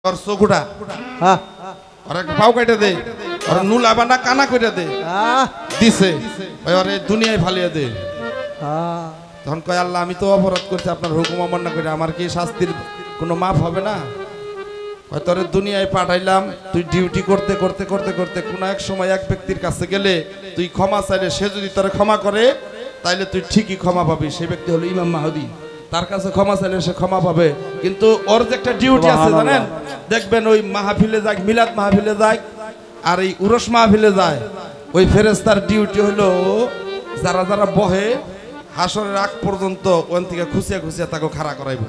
और सोकुड़ा हाँ और एक पाव काटे दे और नुला बाना काना करे दे दिसे और ये दुनिया ही फालिए दे তখন কয় আল্লাহ আমি তো অপরাধ করছি আপনার হুকুম অমান্য করে আমার কি শাস্তির কোনো মাপ হবে না হয় তোরে দুনিয়ায় পাঠাইলাম তুই ডিউটি করতে করতে করতে করতে কোন এক সময় এক ব্যক্তির কাছে গেলে তুই ক্ষমা চাইলে সে যদি তোরে ক্ষমা করে তাইলে তুই ঠিকই ক্ষমা পাবি সেই ব্যক্তি হলো ইমাম মাহদি তার কাছে ক্ষমা চাইলে সে ক্ষমা পাবে কিন্তু ওর যে একটা ডিউটি আছে জানেন দেখবেন ওই মাহফিলে যায় মিলাদ মাহফিলে যায় আর এই উরস মাহফিলে যায় ওই ফেরেশতার ডিউটি হলো যারা যারা বহে হাসরের আগ পর্যন্ত ওখান থেকে খুশিয়া খুশিয়া তাকে খাড়া করাইব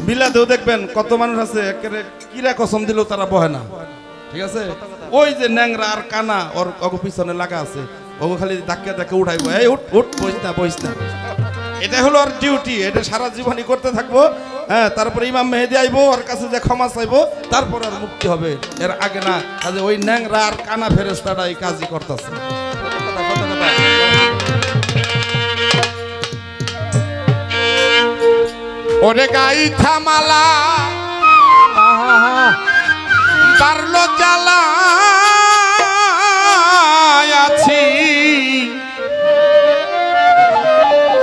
মিলাদেও দেখবেন কত মানুষ আছে একেবারে কিরা কসম দিলেও তারা বহে না ঠিক আছে ওই যে ন্যাংরা আর কানা ওর অগ পিছনে লাগা আছে ওগো খালি ধাক্কা ধাক্কা উঠাইবো এই উঠ উঠ বইস না এটা হলো আর ডিউটি এটা সারা জীবনই করতে থাকবো হ্যাঁ তারপরে ইমাম মেহেদি আইবো ওর কাছে যে ক্ষমা চাইবো তারপর আর মুক্তি হবে এর আগে না কাজে ওই ন্যাংরা আর কানা ফেরেশতাটা এই কাজই করতেছে ওরে গাইথা মালা পারলো জ্বালা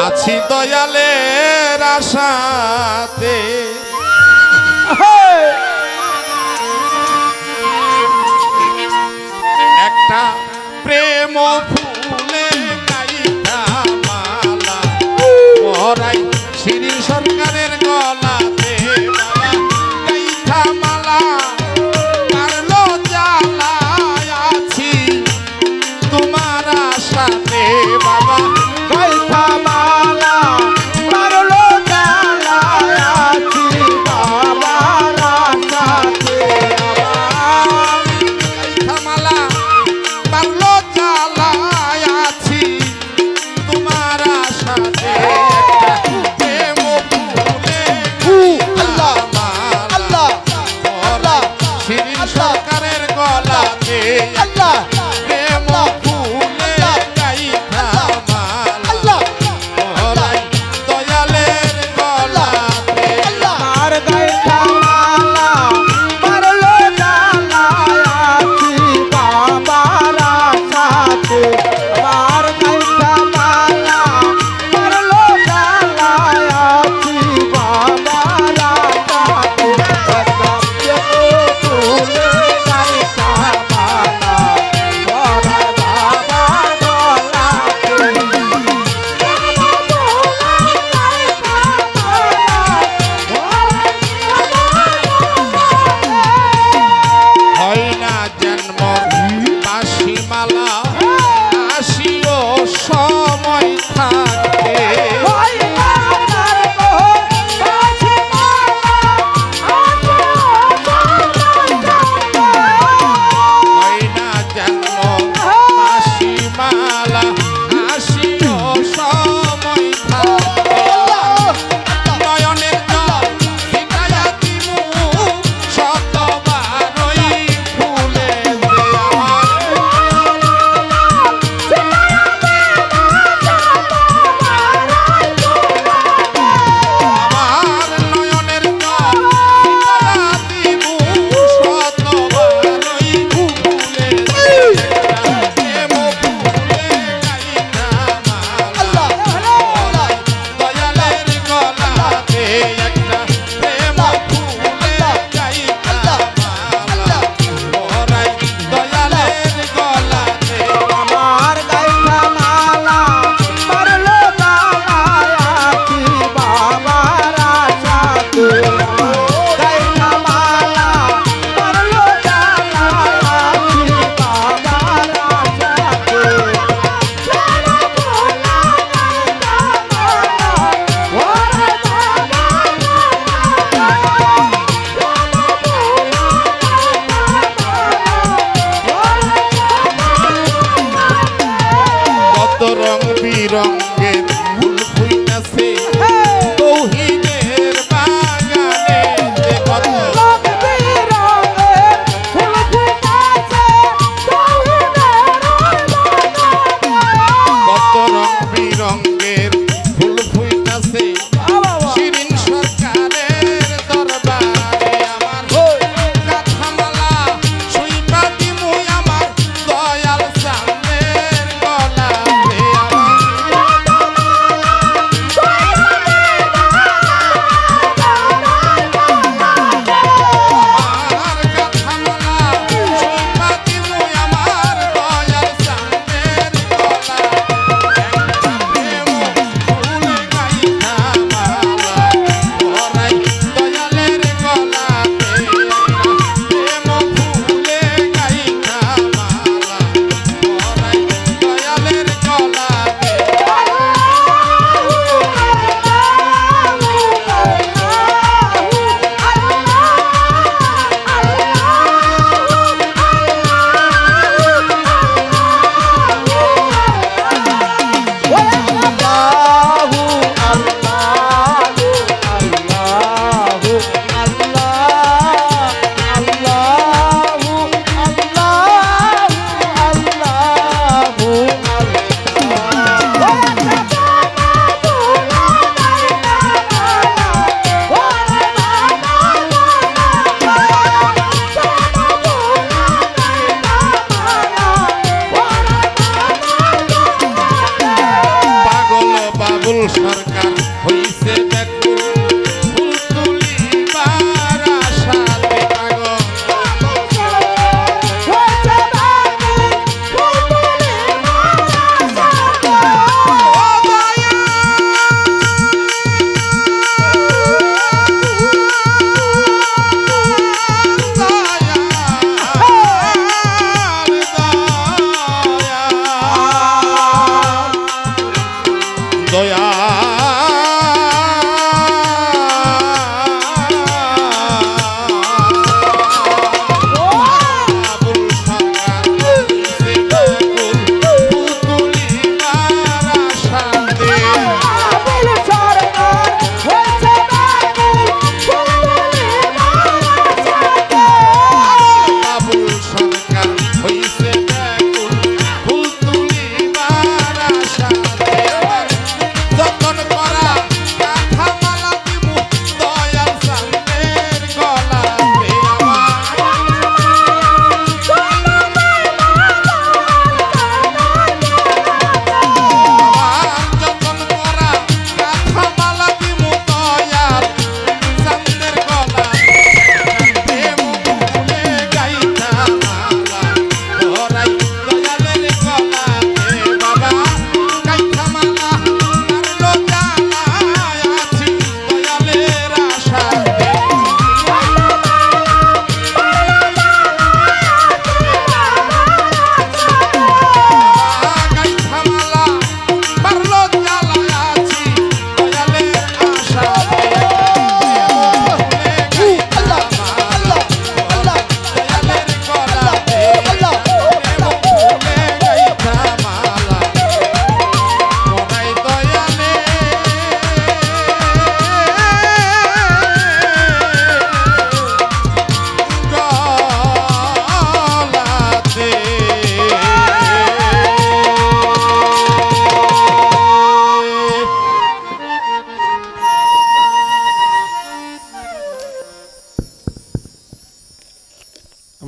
আছি দয়ালের আশাতে একটা প্রেম ফুলে গাইথা মালা মরাই শ্রী সরকারের গলাতে বাবা গাইথা মালা পারলো জ্বালা আছি তোমার আশাতে বাবা গাইথা মালা পারলো জ্বালা আছি বাবার আশাতে গাইথা মালা পারলো জ্বালা আছি তোমার আশাতে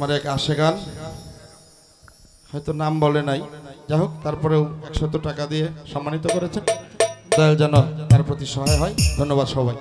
আমার এক আশেগান হয়তো নাম বলে নাই, যাই হোক তারপরেও 100 টাকা দিয়ে সম্মানিত করেছেন। দয়াল যেন তার প্রতি সহায় হয়। ধন্যবাদ সবাই।